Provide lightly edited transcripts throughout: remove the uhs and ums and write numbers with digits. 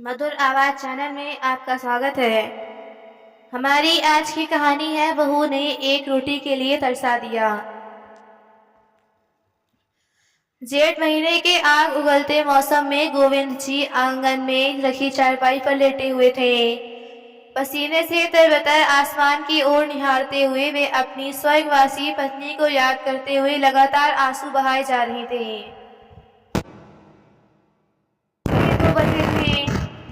मधुर आवाज़ चैनल में आपका स्वागत है। हमारी आज की कहानी है बहू ने एक रोटी के लिए तरसा दिया। जेठ महीने के आग उगलते मौसम में गोविंद जी आंगन में रखी चारपाई पर लेटे हुए थे। पसीने से तरबतर आसमान की ओर निहारते हुए वे अपनी स्वर्गवासी पत्नी को याद करते हुए लगातार आंसू बहाए जा रहे थे। 2 बजे थे,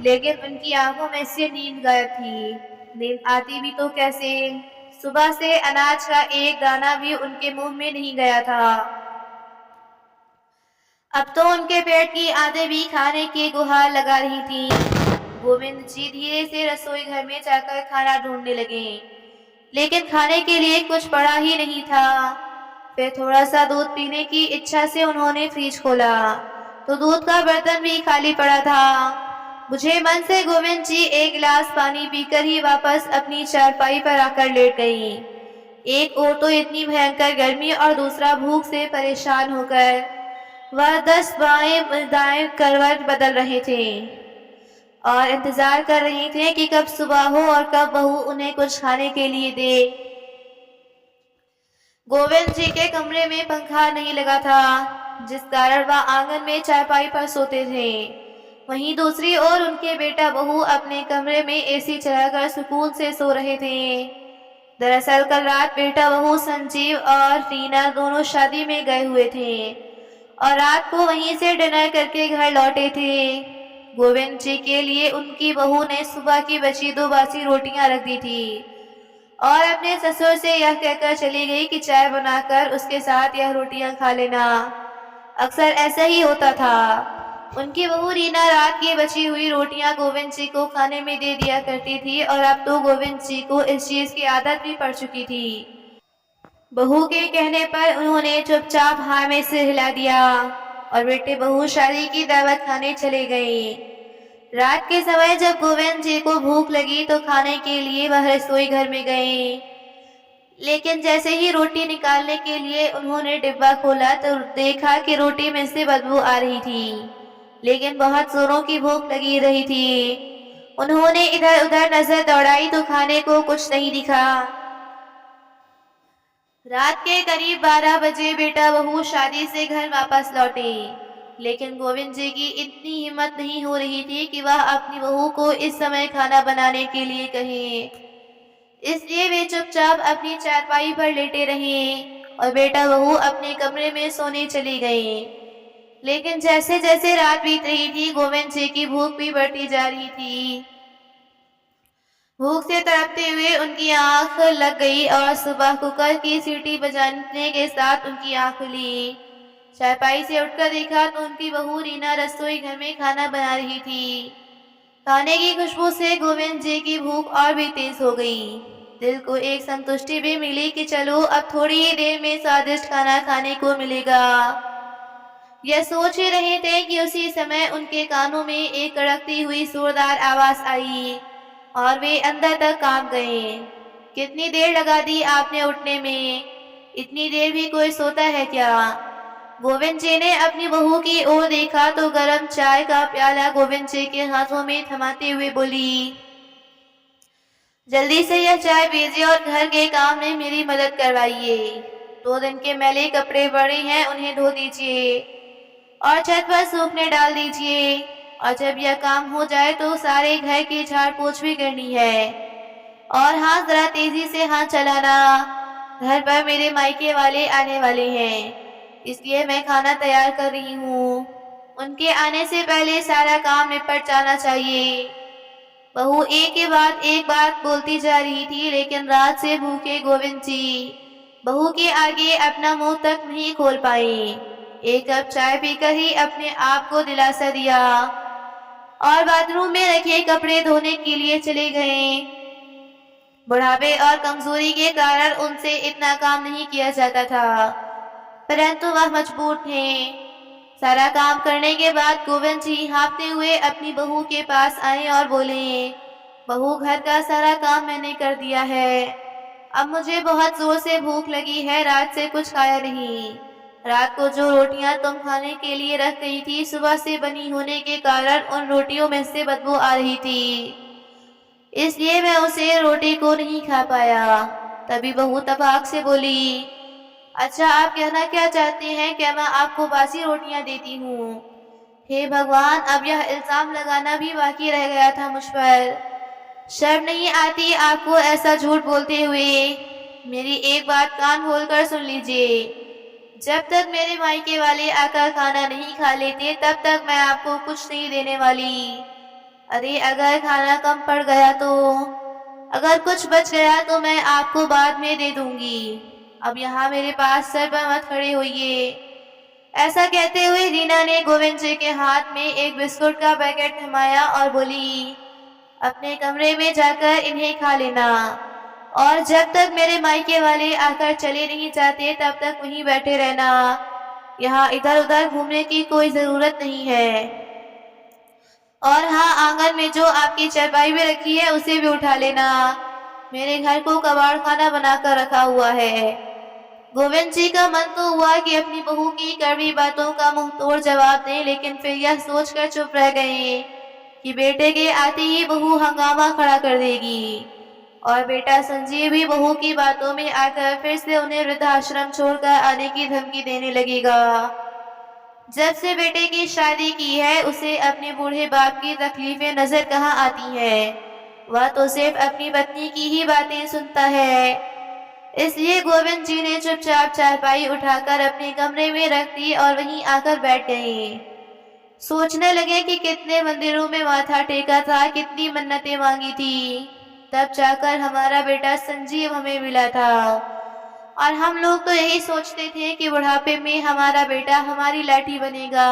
लेकिन उनकी आंखों में से नींद गायब थी। नींद आती भी तो कैसे? सुबह से अनाज का एक दाना भी उनके मुंह में नहीं गया था। अब तो उनके पेट की आंतें भी खाने की गुहार लगा रही थीं। गोविंद जी धीरे से रसोई घर में जाकर खाना ढूंढने लगे, लेकिन खाने के लिए कुछ पड़ा ही नहीं था। फिर थोड़ा सा दूध पीने की इच्छा से उन्होंने फ्रिज खोला, तो दूध का बर्तन भी खाली पड़ा था। बुझे मन से गोविंद जी एक गिलास पानी पीकर ही वापस अपनी चारपाई पर आकर लेट गई। एक ओर तो इतनी भयंकर गर्मी और दूसरा भूख से परेशान होकर वह 10 बाएं दाएं करवट बदल रहे थे और इंतजार कर रहे थे कि कब सुबह हो और कब बहू उन्हें कुछ खाने के लिए दे। गोविंद जी के कमरे में पंखा नहीं लगा था, जिस कारण वह आंगन में चारपाई पर सोते थे। वहीं दूसरी ओर उनके बेटा बहू अपने कमरे में एसी चलाकर सुकून से सो रहे थे। दरअसल कल रात बेटा बहू संजीव और रीना दोनों शादी में गए हुए थे और रात को वहीं से डिनर करके घर लौटे थे। गोविंद जी के लिए उनकी बहू ने सुबह की बची 2 बासी रोटियां रख दी थी और अपने ससुर से यह कहकर चली गई कि चाय बनाकर उसके साथ यह रोटियां खा लेना। अक्सर ऐसा ही होता था। उनकी बहू रीना रात की बची हुई रोटियां गोविंद जी को खाने में दे दिया करती थी और अब तो गोविंद जी को इस चीज की आदत भी पड़ चुकी थी। बहू के कहने पर उन्होंने चुपचाप हाँ में सिर हिला दिया और बेटे बहू शादी की दावत खाने चले गए। रात के समय जब गोविंद जी को भूख लगी तो खाने के लिए वह रसोई घर में गए, लेकिन जैसे ही रोटी निकालने के लिए उन्होंने डिब्बा खोला तो देखा कि रोटी में से बदबू आ रही थी, लेकिन बहुत जोरों की भूख लगी रही थी। उन्होंने इधर उधर नजर दौड़ाई तो खाने को कुछ नहीं दिखा। रात के करीब 12 बजे बेटा बहू शादी से घर वापस लौटे, लेकिन गोविंद जी की इतनी हिम्मत नहीं हो रही थी कि वह अपनी बहू को इस समय खाना बनाने के लिए कहें। इसलिए वे चुपचाप अपनी चारपाई पर लेटे रहे और बेटा बहू अपने कमरे में सोने चली गई। लेकिन जैसे जैसे रात बीत रही थी गोविंद जी की भूख भी बढ़ती जा रही थी। भूख से तड़पते हुए उनकी आंख लग गई और सुबह कुकर की सीटी बजाने के साथ उनकी आंख खुली। चारपाई से उठकर देखा तो उनकी बहू रीना रसोई घर में खाना बना रही थी। खाने की खुशबू से गोविंद जी की भूख और भी तेज हो गई। दिल को एक संतुष्टि भी मिली कि चलो अब थोड़ी ही देर में स्वादिष्ट खाना खाने को मिलेगा। यह सोच ही रहे थे कि उसी समय उनके कानों में एक कड़कती हुई जोरदार आवाज आई और वे अंदर तक कांप गए। कितनी देर लगा दी आपने उठने में? इतनी देर भी कोई सोता है क्या? गोविंद जी ने अपनी बहू की ओर देखा तो गरम चाय का प्याला गोविंद जी के हाथों में थमाते हुए बोली, जल्दी से यह चाय पीजिए और घर के काम में मेरी मदद करवाइए। 2 दिन के मैले कपड़े बड़े हैं, उन्हें धो दीजिए और छत पर सूखने डाल दीजिए। और जब यह काम हो जाए तो सारे घर की झाड़ पोछ भी करनी है। और हाँ, जरा तेजी से हाथ चलाना, घर पर मेरे मायके वाले आने वाले हैं, इसलिए मैं खाना तैयार कर रही हूँ। उनके आने से पहले सारा काम निपट जाना चाहिए। बहू एक के बाद एक बात बोलती जा रही थी, लेकिन रात से भूखे गोविंद जी बहू के आगे अपना मुंह तक नहीं खोल पाए। एक कप चाय पीकर ही अपने आप को दिलासा दिया और बाथरूम में रखे कपड़े धोने के लिए चले गए। बुढ़ापे और कमजोरी के कारण उनसे इतना काम नहीं किया जाता था, परंतु वह मजबूर थे। सारा काम करने के बाद गोविंद जी हाँफते हुए अपनी बहू के पास आए और बोले, बहू, घर का सारा काम मैंने कर दिया है। अब मुझे बहुत जोर से भूख लगी है, रात से कुछ खाया नहीं। रात को जो रोटियां तुम खाने के लिए रख गई थी, सुबह से बनी होने के कारण उन रोटियों में से बदबू आ रही थी, इसलिए मैं उसे रोटी को नहीं खा पाया। तभी बहू तपाक से बोली, अच्छा आप कहना क्या चाहते हैं? क्या मैं आपको बासी रोटियां देती हूँ? हे भगवान, अब यह इल्जाम लगाना भी बाकी रह गया था मुझ पर। शर्म नहीं आती आपको ऐसा झूठ बोलते हुए? मेरी एक बात कान खोलकर सुन लीजिए, जब तक मेरे मायके वाले आकर खाना नहीं खा लेते तब तक मैं आपको कुछ नहीं देने वाली। अरे अगर खाना कम पड़ गया तो, अगर कुछ बच गया तो मैं आपको बाद में दे दूंगी। अब यहाँ मेरे पास सर पर मत खड़े होइए। ऐसा कहते हुए रीना ने गोविंद जी के हाथ में एक बिस्कुट का पैकेट थमाया और बोली, अपने कमरे में जाकर इन्हें खा लेना, और जब तक मेरे मायके वाले आकर चले नहीं जाते तब तक वहीं बैठे रहना। यहाँ इधर उधर घूमने की कोई जरूरत नहीं है। और हाँ, आंगन में जो आपकी चारपाई में रखी है उसे भी उठा लेना। मेरे घर को कबाड़ खाना बनाकर रखा हुआ है। गोविंद जी का मन तो हुआ कि अपनी बहू की कड़वी बातों का मुंह तोड़ जवाब दें, लेकिन फिर यह सोचकर चुप रह गए कि बेटे के आते ही बहू हंगामा खड़ा कर देगी और बेटा संजीव भी बहू की बातों में आकर फिर से उन्हें वृद्धाश्रम छोड़कर आने की धमकी देने लगेगा। जब से बेटे की शादी की है उसे अपने बूढ़े बाप की तकलीफें नजर कहाँ आती हैं। वह तो सिर्फ अपनी पत्नी की ही बातें सुनता है। इसलिए गोविंद जी ने चुपचाप चारपाई उठाकर अपने कमरे में रख दी और वहीं आकर बैठ गए। सोचने लगे कि कितने मंदिरों में माथा टेका था, कितनी मन्नतें मांगी थी, तब जाकर हमारा बेटा संजीव हमें मिला था। और हम लोग तो यही सोचते थे कि बुढ़ापे में हमारा बेटा हमारी लाठी बनेगा,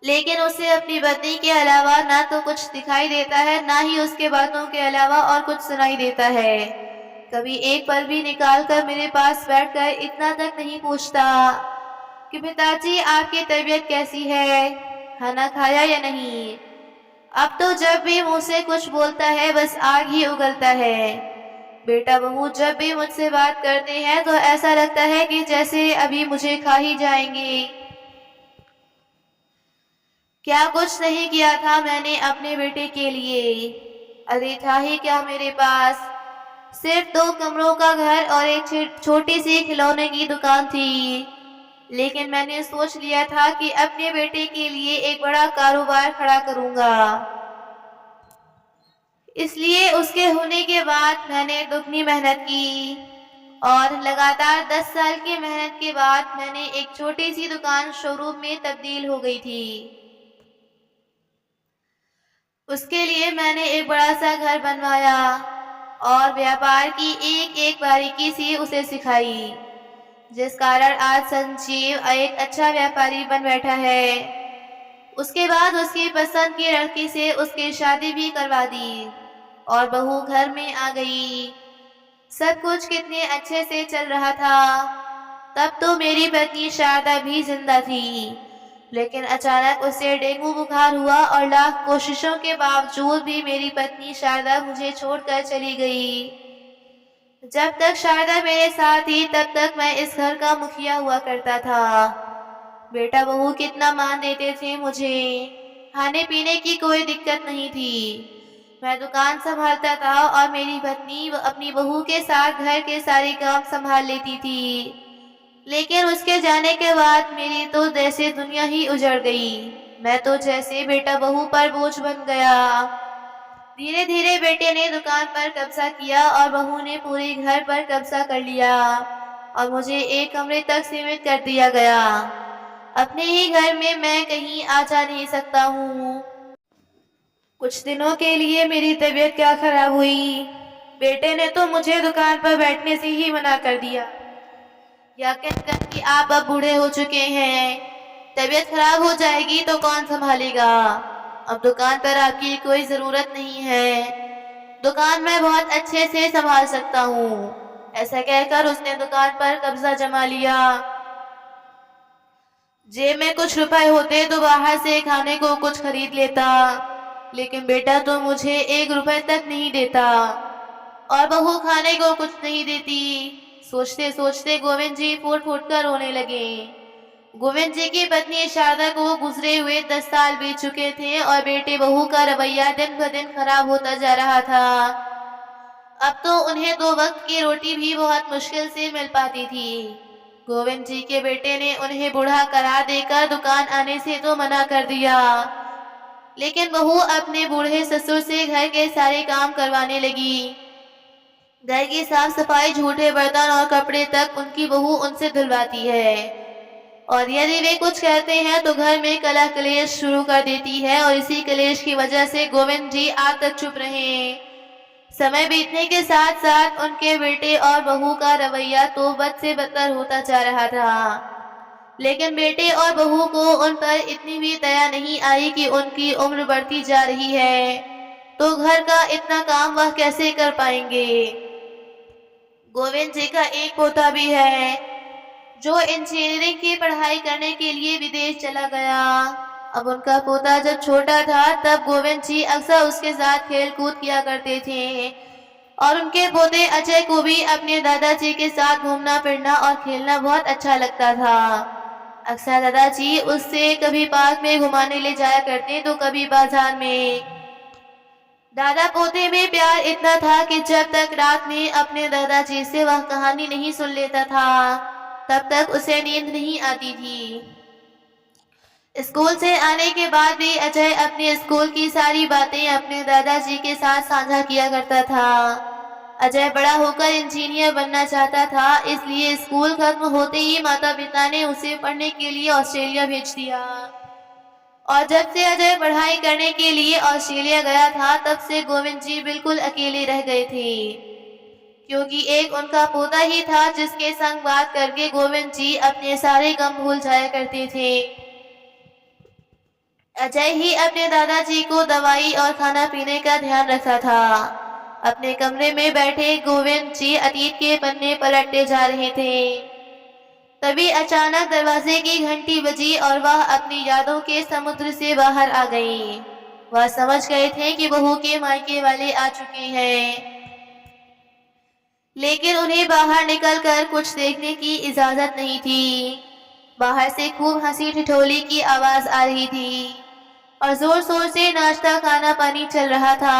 लेकिन उसे अपनी पत्नी के अलावा ना तो कुछ दिखाई देता है, ना ही उसके बातों के अलावा और कुछ सुनाई देता है। कभी एक पल भी निकाल कर मेरे पास बैठकर इतना तक नहीं पूछता कि पिताजी आपकी तबीयत कैसी है, खाना खाया या नहीं। अब तो जब भी मुंह से कुछ बोलता है बस आग ही उगलता है। बेटा बहू जब भी मुझसे बात करते हैं तो ऐसा लगता है कि जैसे अभी मुझे खा ही जाएंगे। क्या कुछ नहीं किया था मैंने अपने बेटे के लिए? अरे था ही क्या मेरे पास? सिर्फ 2 कमरों का घर और एक छोटी सी खिलौने की दुकान थी, लेकिन मैंने सोच लिया था कि अपने बेटे के लिए एक बड़ा कारोबार खड़ा करूंगा। इसलिए उसके होने के बाद मैंने दुगनी मेहनत की और लगातार 10 साल की मेहनत के बाद मैंने एक छोटी सी दुकान शोरूम में तब्दील हो गई थी। उसके लिए मैंने एक बड़ा सा घर बनवाया और व्यापार की एक एक बारीकी सी उसे सिखाई, जिस कारण आज संजीव एक अच्छा व्यापारी बन बैठा है। उसके बाद उसकी पसंद की लड़की से उसकी शादी भी करवा दी और बहू घर में आ गई। सब कुछ कितने अच्छे से चल रहा था। तब तो मेरी पत्नी शारदा भी जिंदा थी, लेकिन अचानक उसे डेंगू बुखार हुआ और लाख कोशिशों के बावजूद भी मेरी पत्नी शारदा मुझे छोड़कर चली गई। जब तक शारदा मेरे साथ थी तब तक मैं इस घर का मुखिया हुआ करता था। बेटा बहू कितना मान देते थे मुझे, खाने पीने की कोई दिक्कत नहीं थी। मैं दुकान संभालता था और मेरी पत्नी अपनी बहू के साथ घर के सारे काम संभाल लेती थी। लेकिन उसके जाने के बाद मेरी तो जैसे दुनिया ही उजड़ गई। मैं तो जैसे बेटा बहू पर बोझ बन गया। धीरे धीरे बेटे ने दुकान पर कब्जा किया और बहू ने पूरे घर पर कब्जा कर लिया और मुझे एक कमरे तक सीमित कर दिया गया। अपने ही घर में मैं कहीं आ जा नहीं सकता हूँ। कुछ दिनों के लिए मेरी तबीयत क्या खराब हुई, बेटे ने तो मुझे दुकान पर बैठने से ही मना कर दिया, या कहकर कि आप अब बूढ़े हो चुके हैं, तबीयत खराब हो जाएगी तो कौन संभालेगा, अब दुकान पर आपकी कोई जरूरत नहीं है, दुकान मैं बहुत अच्छे से संभाल सकता हूँ। ऐसा कहकर उसने दुकान पर कब्जा जमा लिया। जेब में कुछ रुपए होते तो बाहर से खाने को कुछ खरीद लेता, लेकिन बेटा तो मुझे 1 रुपए तक नहीं देता और बहू खाने को कुछ नहीं देती। सोचते सोचते गोविंद जी फूट फूट कर रोने लगे। गोविंद जी की पत्नी शारदा को गुजरे हुए 10 साल बीत चुके थे और बेटे बहू का रवैया दिन ब दिन खराब होता जा रहा था। अब तो उन्हें 2 वक्त की रोटी भी बहुत मुश्किल से मिल पाती थी। गोविंद जी के बेटे ने उन्हें बूढ़ा करार देकर दुकान आने से तो मना कर दिया, लेकिन बहू अपने बूढ़े ससुर से घर के सारे काम करवाने लगी। घर की साफ सफाई, झूठे बर्तन और कपड़े तक उनकी बहू उनसे धुलवाती है, और यदि वे कुछ कहते हैं तो घर में कलह कलेश शुरू कर देती है, और इसी कलेश की वजह से गोविंद जी आज तक चुप रहे। समय बीतने के साथ साथ उनके बेटे और बहू का रवैया तो बद से बदतर होता जा रहा था, लेकिन बेटे और बहू को उन पर इतनी भी दया नहीं आई कि उनकी उम्र बढ़ती जा रही है तो घर का इतना काम वह कैसे कर पाएंगे। गोविंद जी का एक पोता भी है जो इंजीनियरिंग की पढ़ाई करने के लिए विदेश चला गया। अब उनका पोता जब छोटा था तब गोविंद जी अक्सर उसके साथ खेल कूद किया करते थे, और उनके पोते अजय को भी अपने दादाजी के साथ घूमना फिरना और खेलना बहुत अच्छा लगता था। अक्सर दादाजी उससे कभी पार्क में घुमाने ले जाया करते तो कभी बाजार में। दादा पोते में प्यार इतना था कि जब तक रात में अपने दादाजी से वह कहानी नहीं सुन लेता था तब तक उसे नींद नहीं आती थी। स्कूल से आने के बाद भी अजय अपने स्कूल की सारी बातें अपने दादाजी के साथ साझा किया करता था। अजय बड़ा होकर इंजीनियर बनना चाहता था, इसलिए स्कूल खत्म होते ही माता पिता ने उसे पढ़ने के लिए ऑस्ट्रेलिया भेज दिया। और जब से अजय पढ़ाई करने के लिए ऑस्ट्रेलिया गया था तब से गोविंद जी बिल्कुल अकेले रह गए थे, क्योंकि एक उनका पोता ही था जिसके संग बात करके गोविंद जी अपने सारे गम भूल जाया करते थे। अजय ही अपने दादाजी को दवाई और खाना पीने का ध्यान रखता था। अपने कमरे में बैठे गोविंद जी अतीत के पन्ने पलटते जा रहे थे। तभी अचानक दरवाजे की घंटी बजी और वह अपनी यादों के समुद्र से बाहर आ गई। वह समझ गए थे कि बहू के मायके वाले आ चुके हैं, लेकिन उन्हें बाहर निकलकर कुछ देखने की इजाजत नहीं थी। बाहर से खूब हंसी ठिठोली की आवाज आ रही थी और जोर शोर से नाश्ता खाना पानी चल रहा था।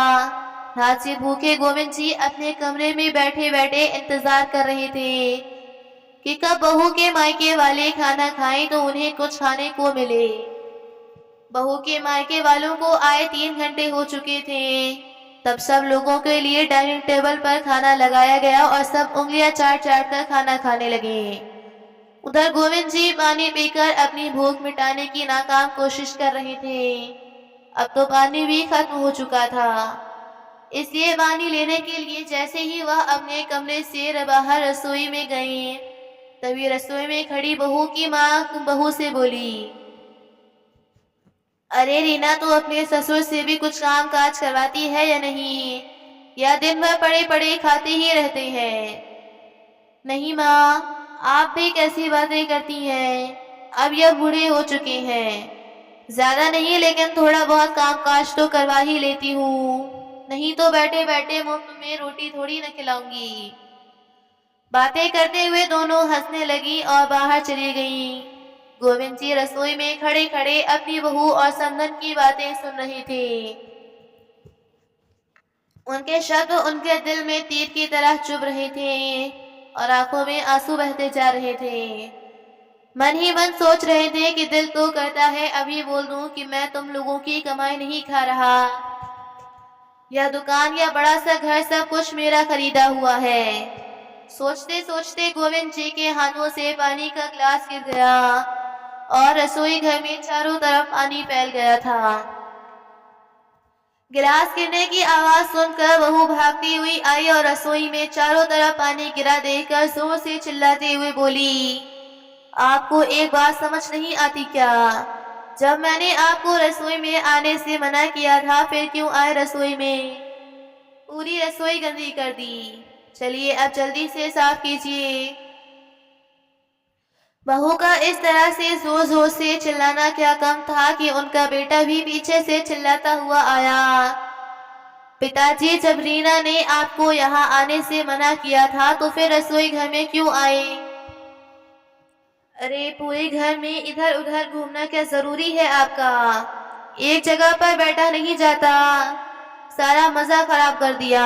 रात से भूखे गोविंद जी अपने कमरे में बैठे बैठे इंतजार कर रहे थे कि कब बहू के मायके वाले खाना खाएं तो उन्हें कुछ खाने को मिले। बहू के मायके वालों को आए 3 घंटे हो चुके थे। तब सब लोगों के लिए डाइनिंग टेबल पर खाना लगाया गया और सब उंगलियां चाट चाट कर खाना खाने लगे। उधर गोविंद जी पानी पीकर अपनी भूख मिटाने की नाकाम कोशिश कर रहे थे। अब तो पानी भी खत्म हो चुका था, इसलिए पानी लेने के लिए जैसे ही वह अपने कमरे से बाहर रसोई में गए तभी रसोई में खड़ी बहू की माँ बहू से बोली, अरे रीना, तू अपने ससुर से भी कुछ काम काज करवाती है या नहीं, या दिन भर पड़े पड़े खाते ही रहते हैं। नहीं माँ, आप भी कैसी बातें करती हैं, अब यह बूढ़े हो चुके हैं। ज्यादा नहीं लेकिन थोड़ा बहुत काम काज तो करवा ही लेती हूँ, नहीं तो बैठे बैठे मुफ्त में रोटी थोड़ी न खिलाऊंगी। बातें करते हुए दोनों हंसने लगी और बाहर चली गईं। गोविंद जी रसोई में खड़े खड़े अपनी बहू और समधन की बातें सुन रहे थे। उनके शब्द उनके दिल में तीर की तरह चुभ रहे थे और आंखों में आंसू बहते जा रहे थे। मन ही मन सोच रहे थे कि दिल तो करता है अभी बोल दूं कि मैं तुम लोगों की कमाई नहीं खा रहा, यह दुकान या बड़ा सा घर सब कुछ मेरा खरीदा हुआ है। सोचते सोचते गोविंद जी के हाथों से पानी का गिलास गिर गया और रसोई घर में चारों तरफ पानी फैल गया था। गिलास गिरने की आवाज सुनकर बहू भागती हुई आई और रसोई में चारों तरफ पानी गिरा देखकर जोर से चिल्लाते हुए बोली, आपको एक बात समझ नहीं आती क्या? जब मैंने आपको रसोई में आने से मना किया था फिर क्यों आए रसोई में? पूरी रसोई गंदी कर दी। चलिए अब जल्दी से साफ कीजिए। बहू का इस तरह से जोर जोर से चिल्लाना क्या कम था कि उनका बेटा भी पीछे से चिल्लाता हुआ आया। पिताजी, जब रीना ने आपको यहाँ आने से मना किया था तो फिर रसोई घर में क्यों आए? अरे, पूरे घर में इधर उधर घूमना क्या जरूरी है आपका? एक जगह पर बैठा नहीं जाता, सारा मजा खराब कर दिया।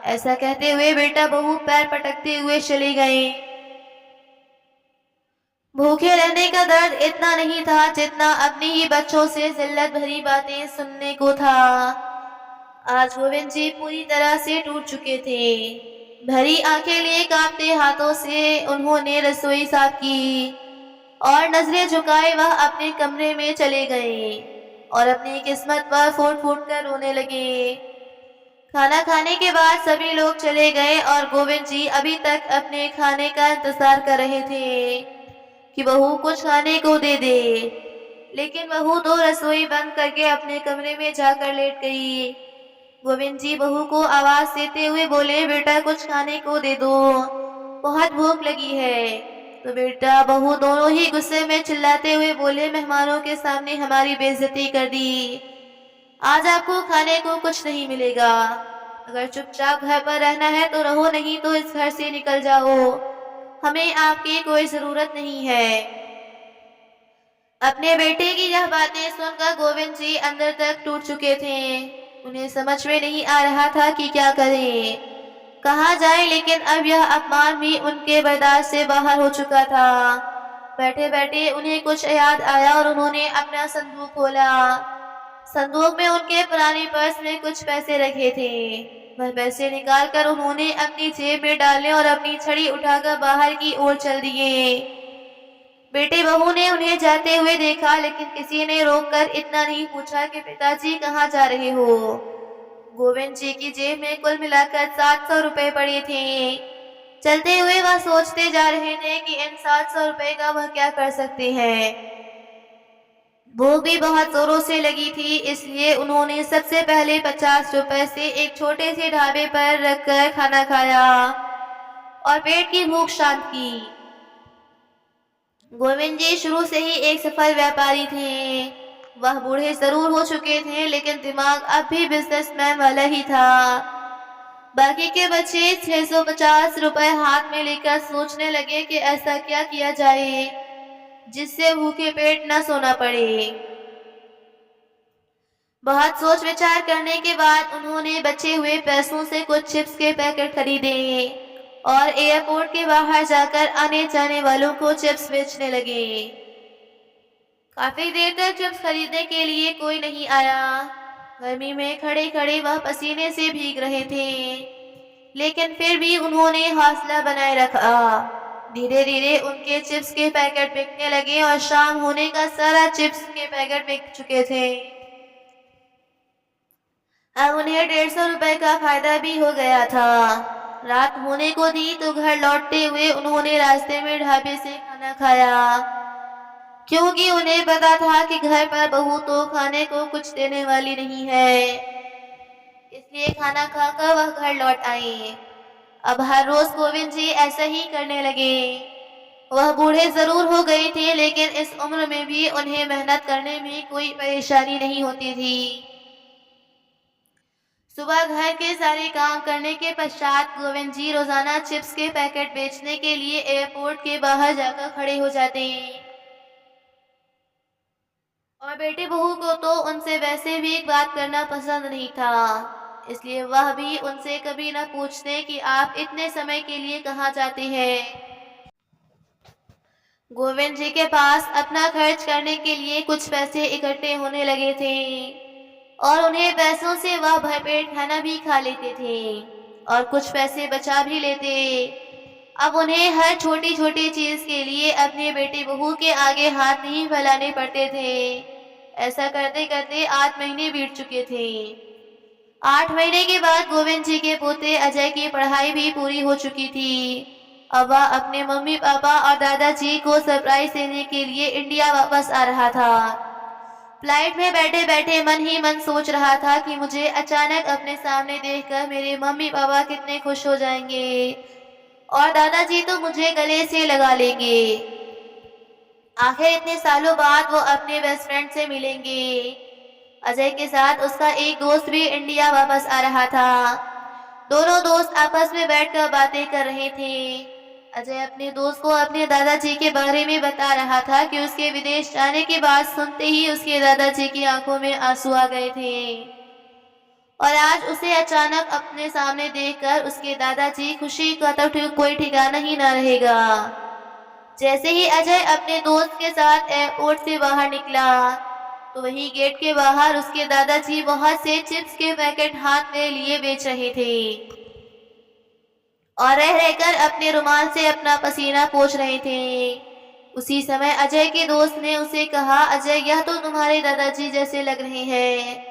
ऐसा कहते हुए बेटा बहू पैर पटकते हुए चले गए। भूखे रहने का दर्द इतना नहीं था जितना अपने ही बच्चों से जिल्लत भरी बातें सुनने को था। आज गोविंद जी पूरी तरह से टूट चुके थे। भरी आंखें लिए कांपते हाथों से उन्होंने रसोई साफ की और नजरें झुकाए वह अपने कमरे में चले गए और अपनी किस्मत पर फूट फूट कर रोने लगे। खाना खाने के बाद सभी लोग चले गए और गोविंद जी अभी तक अपने खाने का इंतजार कर रहे थे कि बहू कुछ खाने को दे दे, लेकिन बहू तो रसोई बंद करके अपने कमरे में जाकर लेट गई। गोविंद जी बहू को आवाज देते हुए बोले, बेटा कुछ खाने को दे दो, बहुत भूख लगी है। तो बेटा बहू दोनों ही गुस्से में चिल्लाते हुए बोले, मेहमानों के सामने हमारी बेइज्जती कर दी, आज आपको खाने को कुछ नहीं मिलेगा। अगर चुपचाप घर पर रहना है तो रहो, नहीं तो इस घर से निकल जाओ, हमें आपकी कोई जरूरत नहीं है। अपने बेटे की यह बातें सुनकर गोविंद जी अंदर तक टूट चुके थे। उन्हें समझ में नहीं आ रहा था कि क्या करें, कहाँ जाए, लेकिन अब यह अपमान भी उनके बर्दाश्त से बाहर हो चुका था। बैठे बैठे उन्हें कुछ याद आया और उन्होंने अपना संदूक खोला। संदूक में उनके पुराने पर्स में कुछ पैसे रखे थे। वह पैसे निकालकर उन्होंने अपनी जेब में डाले और अपनी छड़ी उठाकर बाहर की ओर चल दिए। बेटे बहू ने उन्हें जाते हुए देखा, लेकिन किसी ने रोककर इतना नहीं पूछा कि पिताजी कहाँ जा रहे हो। गोविंद जी की जेब में कुल मिलाकर 700 रुपए पड़े थे। चलते हुए वह सोचते जा रहे थे कि इन 700 रुपए का वह क्या कर सकते हैं। भूख भी बहुत जोरों से लगी थी, इसलिए उन्होंने सबसे पहले 50 रुपए से एक छोटे से ढाबे पर रखकर खाना खाया और पेट की भूख शांत की। गोविंद जी शुरू से ही एक सफल व्यापारी थे। वह बूढ़े जरूर हो चुके थे, लेकिन दिमाग अब भी बिजनेसमैन वाला ही था। बाकी के बच्चे 650 रुपए हाथ में लेकर सोचने लगे कि ऐसा क्या किया जाए जिससे भूखे पेट न सोना पड़े। बहुत सोच विचार करने के बाद उन्होंने बचे हुए पैसों से कुछ चिप्स के पैकेट खरीदे और एयरपोर्ट के बाहर जाकर आने जाने वालों को चिप्स बेचने लगे। काफी देर तक चिप्स खरीदने के लिए कोई नहीं आया। गर्मी में खड़े खड़े वह पसीने से भीग रहे थे, लेकिन फिर भी उन्होंने हौसला बनाए रखा। धीरे धीरे उनके चिप्स के पैकेट बिकने लगे और शाम होने का सारा चिप्स के पैकेट बिक चुके थे। अब उन्हें 150 रुपए का फायदा भी हो गया था। रात होने को थी तो घर लौटते हुए उन्होंने रास्ते में ढाबे से खाना खाया, क्योंकि उन्हें पता था कि घर पर बहू तो खाने को कुछ देने वाली नहीं है। इसलिए खाना खाकर वह घर लौट आए। अब हर रोज गोविंद जी ऐसा ही करने लगे। वह बूढ़े जरूर हो गए थे, लेकिन इस उम्र में भी उन्हें मेहनत करने में कोई परेशानी नहीं होती थी। सुबह घर के सारे काम करने के पश्चात गोविंद जी रोजाना चिप्स के पैकेट बेचने के लिए एयरपोर्ट के बाहर जाकर खड़े हो जाते। और बेटे बहू को तो उनसे वैसे भी बात करना पसंद नहीं था, इसलिए वह भी उनसे कभी न पूछते कि आप इतने समय के लिए कहाँ जाते हैं। गोविंद जी के पास अपना खर्च करने के लिए कुछ पैसे इकट्ठे होने लगे थे और उन्हें पैसों से वह भरपेट खाना भी खा लेते थे और कुछ पैसे बचा भी लेते। अब उन्हें हर छोटी छोटी चीज के लिए अपने बेटे बहू के आगे हाथ नहीं फैलाने पड़ते थे। ऐसा करते करते 8 महीने बीत चुके थे। 8 महीने के बाद गोविंद जी के पोते अजय की पढ़ाई भी पूरी हो चुकी थी। अब वह अपने मम्मी पापा और दादाजी को सरप्राइज देने के लिए इंडिया वापस आ रहा था। फ्लाइट में बैठे बैठे मन ही मन सोच रहा था कि मुझे अचानक अपने सामने देखकर मेरे मम्मी पापा कितने खुश हो जाएंगे और दादाजी तो मुझे गले से लगा लेंगे। आखिर इतने सालों बाद वो अपने बेस्ट फ्रेंड से मिलेंगे। अजय के साथ उसका एक दोस्त भी इंडिया वापस आ रहा था। दोनों दोस्त आपस में बैठकर बातें कर रहे थे। अजय अपने दोस्त को अपने दादाजी के बारे में बता रहा था कि उसके विदेश जाने की बात सुनते ही उसके दादाजी की आंखों में आंसू आ गए थे और आज उसे अचानक अपने सामने देखकर उसके दादाजी खुशी का तो कोई ठिकाना ही न रहेगा। जैसे ही अजय अपने दोस्त के साथ एयरपोर्ट से बाहर निकला तो वही गेट के बाहर उसके दादाजी बहुत से चिप्स के पैकेट हाथ में लिए बेच रहे थे और रह रहकर अपने रुमाल से अपना पसीना पोंछ रहे थे। उसी समय अजय के दोस्त ने उसे कहा, अजय यह तो तुम्हारे दादाजी जैसे लग रहे हैं।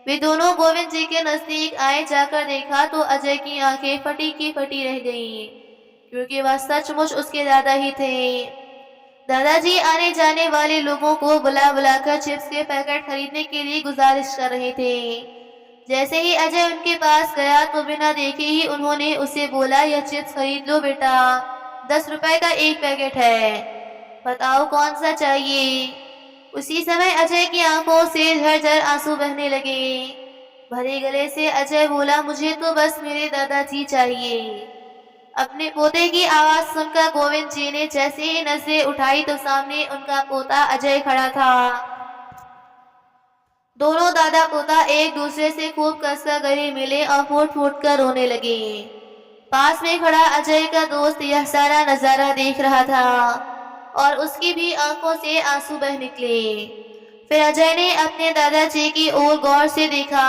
वे दोनों गोविंद जी के नजदीक आए। जाकर देखा तो अजय की आंखें फटी की फटी रह गईं, क्योंकि वह सचमुच उसके दादा ही थे। दादाजी आने जाने वाले लोगों को बुला बुलाकर चिप्स के पैकेट खरीदने के लिए गुजारिश कर रहे थे। जैसे ही अजय उनके पास गया तो बिना देखे ही उन्होंने उसे बोला, यह चिप्स खरीद लो बेटा, 10 रुपए का एक पैकेट है, बताओ कौन सा चाहिए। उसी समय अजय की आंखों से झरझर आंसू बहने लगे। भरे गले से अजय बोला, मुझे तो बस मेरे दादाजी चाहिए। अपने पोते की आवाज सुनकर गोविंद जी ने जैसे ही नजरें उठाई तो सामने उनका पोता अजय खड़ा था। दोनों दादा पोता एक दूसरे से खूब कसकर गले मिले और फूट फूट कर रोने लगे। पास में खड़ा अजय का दोस्त यह सारा नजारा देख रहा था और उसकी भी आंखों से आंसू बह निकले। फिर अजय ने अपने दादाजी की ओर गौर से देखा।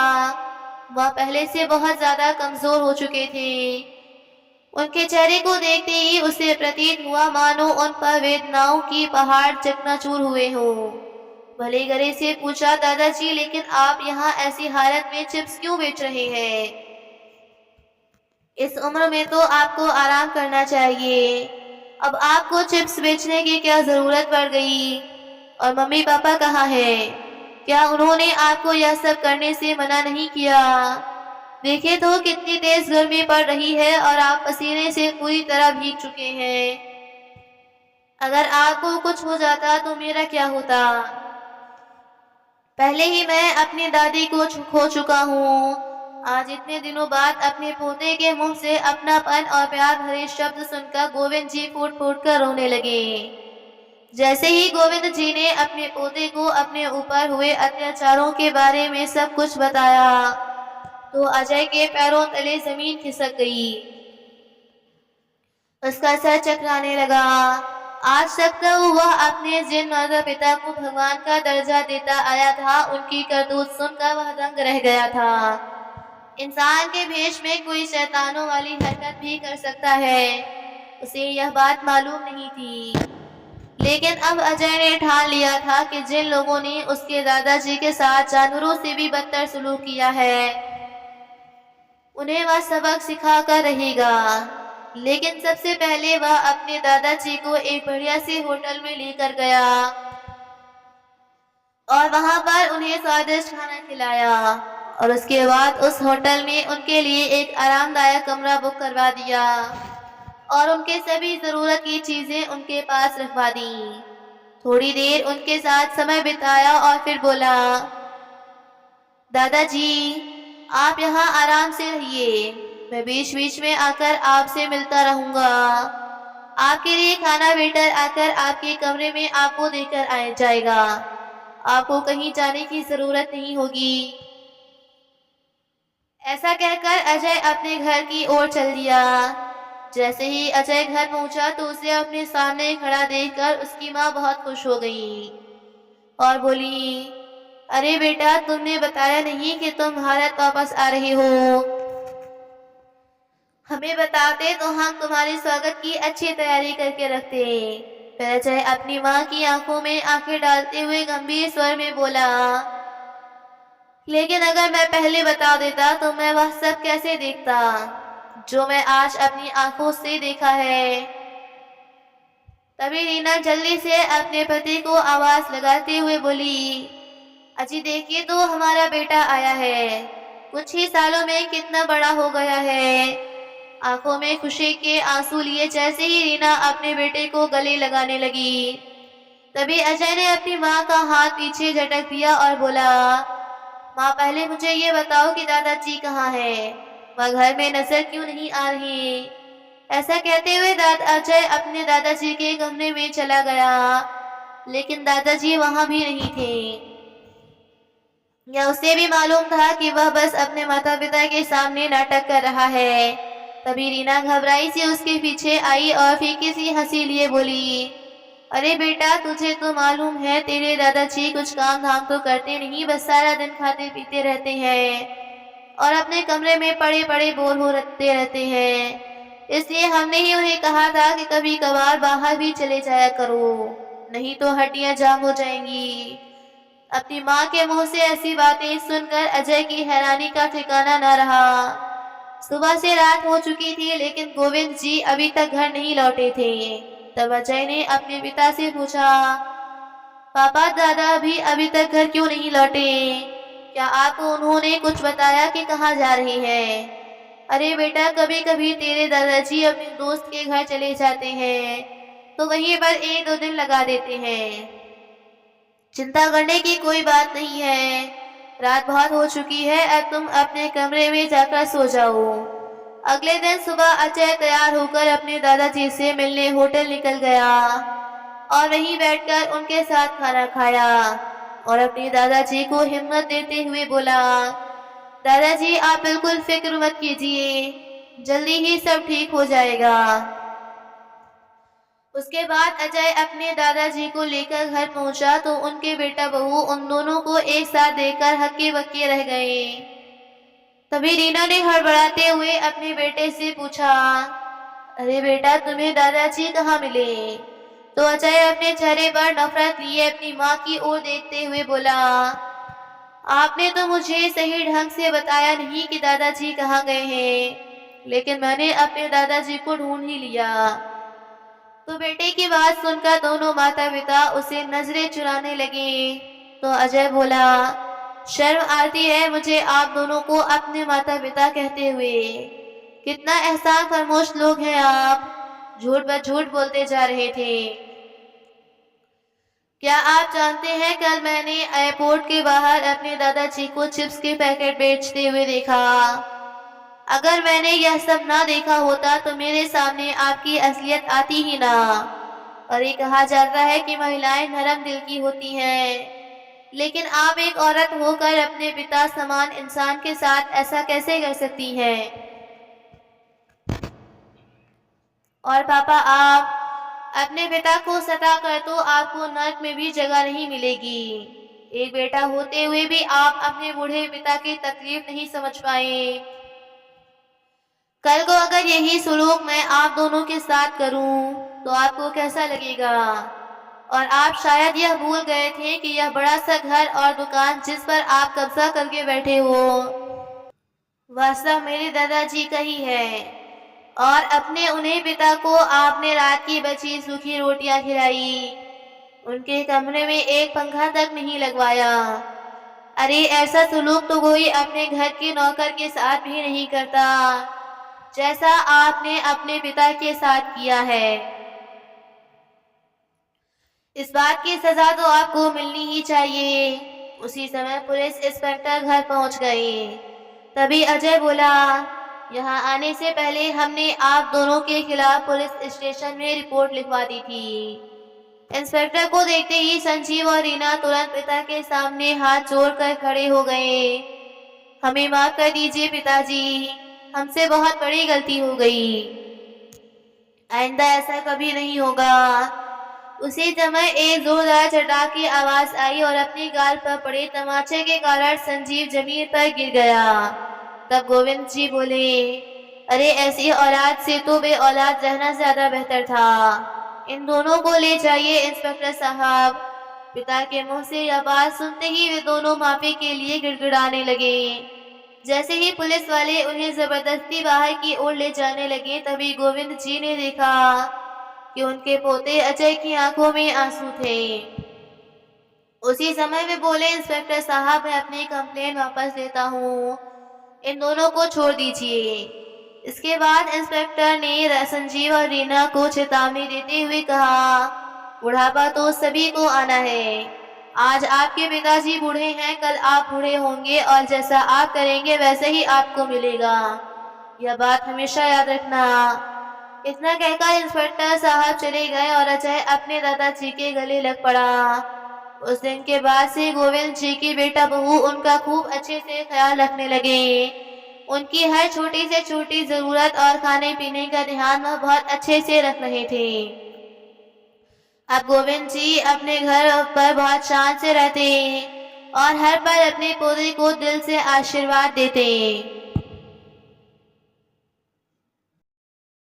वह पहले से बहुत ज्यादा कमजोर हो चुके थे। उनके चेहरे को देखते ही उसे प्रतीत हुआ मानो उन पर वेदनाओं की पहाड़ चकनाचूर हुए हो। भले गले से पूछा, दादाजी लेकिन आप यहाँ ऐसी हालत में चिप्स क्यों बेच रहे हैं? इस उम्र में तो आपको आराम करना चाहिए। अब आपको चिप्स बेचने की क्या जरूरत पड़ गई? और मम्मी पापा कहाँ हैं? क्या उन्होंने आपको यह सब करने से मना नहीं किया? देखिए तो कितनी तेज गर्मी पड़ रही है और आप पसीने से पूरी तरह भीग चुके हैं। अगर आपको कुछ हो जाता तो मेरा क्या होता? पहले ही मैं अपनी दादी को खो चुका हूँ। आज इतने दिनों बाद अपने पोते के मुंह से अपनापन और प्यार भरे शब्द सुनकर गोविंद जी फूट फूट कर रोने लगे। जैसे ही गोविंद जी ने अपने पोते को अपने ऊपर हुए अत्याचारों के बारे में सब कुछ बताया तो अजय के पैरों तले जमीन खिसक गई। उसका सर चकराने लगा। आज तक तो वह अपने जिन माता पिता को भगवान का दर्जा देता आया था, उनकी करतूत सुनकर वह दंग रह गया था। इंसान के भेष में कोई शैतानों वाली हरकत भी कर सकता है, उसे यह बात मालूम नहीं थी। लेकिन अब अजय ने ठान लिया था कि जिन लोगों ने उसके दादाजी के साथ जानवरों से भी बदतर सलूक किया है, उन्हें वह सबक सिखा कर रहेगा। लेकिन सबसे पहले वह अपने दादाजी को एक बढ़िया से होटल में लेकर गया और वहां पर उन्हें स्वादिष्ट खाना खिलाया और उसके बाद उस होटल में उनके लिए एक आरामदायक कमरा बुक करवा दिया और उनके सभी जरूरत की चीजें उनके पास रखवा दी। थोड़ी देर उनके साथ समय बिताया और फिर बोला, दादाजी आप यहाँ आराम से रहिए, मैं बीच बीच में आकर आपसे मिलता रहूंगा। आपके लिए खाना वेटर आकर आपके कमरे में आपको देकर आ जाएगा। आपको कहीं जाने की जरूरत नहीं होगी। ऐसा कहकर अजय अपने घर की ओर चल दिया। जैसे ही अजय घर पहुंचा तो उसे अपने सामने खड़ा देखकर उसकी माँ बहुत खुश हो गई और बोली, अरे बेटा तुमने बताया नहीं कि तुम भारत वापस आ रहे हो। हमें बताते तो हम तुम्हारे स्वागत की अच्छी तैयारी करके रखते। फिर अजय अपनी माँ की आंखों में आंखें डालते हुए गंभीर स्वर में बोला, लेकिन अगर मैं पहले बता देता तो मैं वह सब कैसे देखता जो मैं आज अपनी आंखों से देखा है। तभी रीना जल्दी से अपने पति को आवाज लगाते हुए बोली, अजी देखिए तो हमारा बेटा आया है, कुछ ही सालों में कितना बड़ा हो गया है। आंखों में खुशी के आंसू लिए जैसे ही रीना अपने बेटे को गले लगाने लगी, तभी अजय ने अपनी माँ का हाथ पीछे झटक दिया और बोला, माँ पहले मुझे ये बताओ कि दादाजी कहाँ है? वह घर में नजर क्यों नहीं आ रही? ऐसा कहते हुए अजय अपने दादाजी के कमरे में चला गया, लेकिन दादाजी वहां भी नहीं थे। या उसे भी मालूम था कि वह बस अपने माता पिता के सामने नाटक कर रहा है। तभी रीना घबराई से उसके पीछे आई और फीकी सी हंसी लिए बोली, अरे बेटा, तुझे तो मालूम है तेरे दादाजी कुछ काम धाम तो करते नहीं, बस सारा दिन खाते पीते रहते हैं और अपने कमरे में पड़े पड़े बोर होते रहते हैं। इसलिए हमने ही उन्हें कहा था कि कभी कभार बाहर भी चले जाया करो, नहीं तो हड्डियां जाम हो जाएंगी। अपनी माँ के मुंह से ऐसी बातें सुनकर अजय की हैरानी का ठिकाना न रहा। सुबह से रात हो चुकी थी, लेकिन गोविंद जी अभी तक घर नहीं लौटे थे। तब अजय ने अपने पिता से पूछा, पापा, दादा अभी तक घर क्यों नहीं लौटे? क्या आपको उन्होंने कुछ बताया कि कहाँ जा रही है? अरे बेटा, कभी कभी तेरे दादाजी अपने दोस्त के घर चले जाते हैं, तो वहीं पर 1-2 दिन लगा देते हैं। चिंता करने की कोई बात नहीं है। रात बहुत हो चुकी है, अब तुम अपने कमरे में जाकर सो जाओ। अगले दिन सुबह अजय तैयार होकर अपने दादाजी से मिलने होटल निकल गया और वहीं बैठकर उनके साथ खाना खाया और अपने दादाजी को हिम्मत देते हुए बोला, दादाजी, आप बिल्कुल फिक्र मत कीजिए, जल्दी ही सब ठीक हो जाएगा। उसके बाद अजय अपने दादाजी को लेकर घर पहुंचा तो उनके बेटा बहू उन दोनों को एक साथ देखकर हक्के बक्के रह गए। तभी रीना ने हड़बड़ाते हुए अपने बेटे से पूछा, अरे बेटा, तुम्हें दादाजी कहाँ मिले? तो अजय अपने चेहरे पर नफरत लिए अपनी माँ की ओर देखते हुए बोला, आपने तो मुझे सही ढंग से बताया नहीं कि दादाजी कहाँ गए हैं, लेकिन मैंने अपने दादाजी को ढूंढ ही लिया। तो बेटे की बात सुनकर दोनों माता पिता उसे नजरें चुराने लगे। तो अजय बोला, शर्म आती है मुझे आप दोनों को अपने माता पिता कहते हुए। कितना एहसान फरामोश लोग हैं आप, झूठ ब झूठ बोलते जा रहे थे। क्या आप जानते हैं, कल मैंने एयरपोर्ट के बाहर अपने दादाजी को चिप्स के पैकेट बेचते हुए देखा। अगर मैंने यह सब ना देखा होता तो मेरे सामने आपकी असलियत आती ही ना। और ये कहा जाता है कि महिलाएं नरम दिल की होती हैं, लेकिन आप एक औरत होकर अपने पिता समान इंसान के साथ ऐसा कैसे कर सकती हैं? और पापा, आप अपने पिता को सता कर तो आपको नर्क में भी जगह नहीं मिलेगी। एक बेटा होते हुए भी आप अपने बूढ़े पिता की तकलीफ नहीं समझ पाए। कल को अगर यही सुलूक मैं आप दोनों के साथ करूं तो आपको कैसा लगेगा? और आप शायद यह भूल गए थे कि यह बड़ा सा घर और दुकान जिस पर आप कब्जा करके बैठे हो, वह सब मेरे दादाजी का ही है। और अपने उन्हीं पिता को आपने रात की बची सूखी रोटियां खिलाई, उनके कमरे में एक पंखा तक नहीं लगवाया। अरे, ऐसा सुलूक तो कोई अपने घर के नौकर के साथ भी नहीं करता, जैसा आपने अपने पिता के साथ किया है। इस बात की सजा तो आपको मिलनी ही चाहिए। उसी समय पुलिस इंस्पेक्टर घर पहुंच गए। तभी अजय बोला, यहाँ आने से पहले हमने आप दोनों के खिलाफ पुलिस स्टेशन में रिपोर्ट लिखवा दी थी। इंस्पेक्टर को देखते ही संजीव और रीना तुरंत पिता के सामने हाथ जोड़कर खड़े हो गए। हमें माफ कर दीजिए पिताजी, हमसे बहुत बड़ी गलती हो गई, आइंदा ऐसा कभी नहीं होगा। उसी समय एक जोरदार चटाक की आवाज आई और अपनी गाल पर पड़े तमाचे के कारण संजीव जमीन पर गिर गया। तब गोविंद जी बोले, अरे, ऐसी औलाद से तो बे औलाद रहना ज्यादा बेहतर था। इन दोनों को ले जाइए इंस्पेक्टर साहब। पिता के मुंह से यह बात सुनते ही वे दोनों माफी के लिए गिड़गिड़ाने लगे। जैसे ही पुलिस वाले उन्हें जबरदस्ती बाहर की ओर ले जाने लगे, तभी गोविंद जी ने देखा कि उनके पोते अजय की आंखों में आंसू थे। उसी समय वे बोले, इंस्पेक्टर साहब, मैं अपनी कंप्लेन वापस लेता हूँ, इन दोनों को छोड़ दीजिए। इसके बाद इंस्पेक्टर ने संजीव और रीना को चेतावनी देते हुए कहा, बुढ़ापा तो सभी को आना है, आज आपके पिताजी बूढ़े हैं, कल आप बूढ़े होंगे और जैसा आप करेंगे वैसे ही आपको मिलेगा। यह बात हमेशा याद रखना। इतना कहकर इंस्पेक्टर साहब चले गए और अजय अपने दादाजी के गले लग पड़ा। उस दिन के बाद से गोविंद जी की बेटा बहू उनका खूब अच्छे से ख्याल रखने लगे। उनकी हर छोटी से छोटी जरूरत और खाने पीने का ध्यान वह बहुत अच्छे से रख रहे थे। अब गोविंद जी अपने घर पर बहुत शान से रहते और हर पल अपने पोते को दिल से आशीर्वाद देते।